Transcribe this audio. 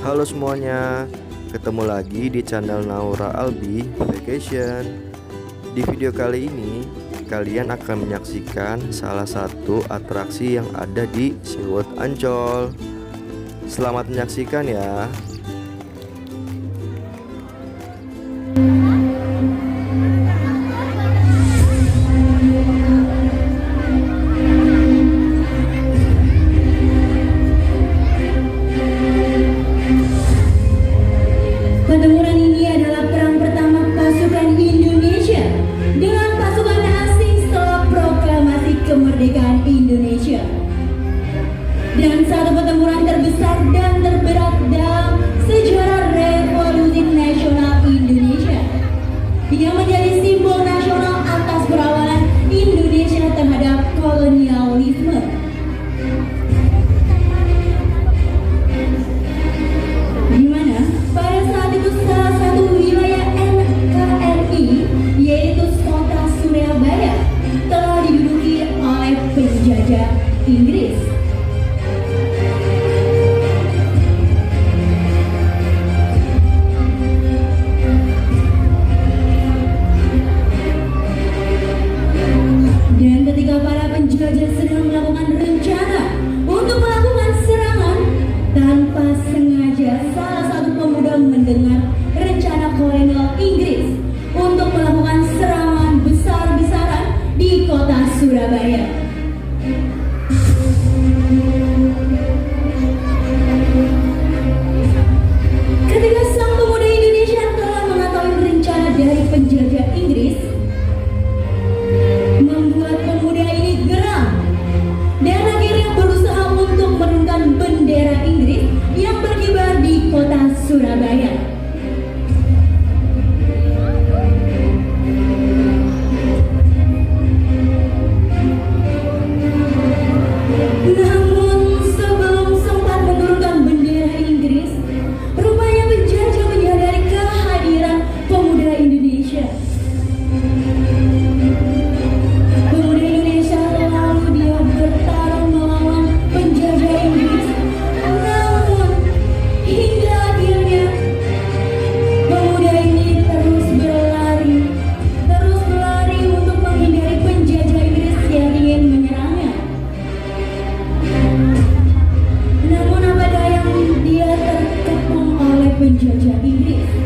Halo semuanya, ketemu lagi di channel Naura Albi Vacation. Di video kali ini kalian akan menyaksikan salah satu atraksi yang ada di SeaWorld Ancol. Selamat menyaksikan ya. Pertempuran ini adalah perang pertama pasukan Indonesia dengan pasukan asing setelah proklamasi kemerdekaan Indonesia. Dan satu pertempuran terbesar dan terberat dalam sejarah Revolusi Nasional Indonesia yang menjadi simbol nasional atas perawalan Indonesia terhadap kolonialisme. Di mana pada saat itu salah satu wilayah NKRI yaitu kota Surabaya telah diduduki oleh penjajah Inggris. Dan ketika para penjajah sedang melakukan rencana untuk melakukan serangan, tanpa sengaja salah satu pemuda mendengar rencana kolonial Inggris untuk melakukan serangan besar-besaran di kota Surabaya. Ketika sang pemuda Indonesia telah mengetahui rencana dari penjajah Inggris, membuat pemuda ini geram dan akhirnya berusaha untuk menurunkan bendera Inggris yang berkibar di kota Surabaya. Namun sebelum sempat menurunkan bendera Inggris, rupanya penjajah menyadari kehadiran pemuda Indonesia. Pemuda Indonesia lalu dia bertarung melawan penjajah Inggris. Namun hingga akhirnya pemuda ini terus berlari untuk menghindari penjajah Inggris yang ingin menyerangnya. Namun apa daya, dia terkepung oleh penjajah Inggris.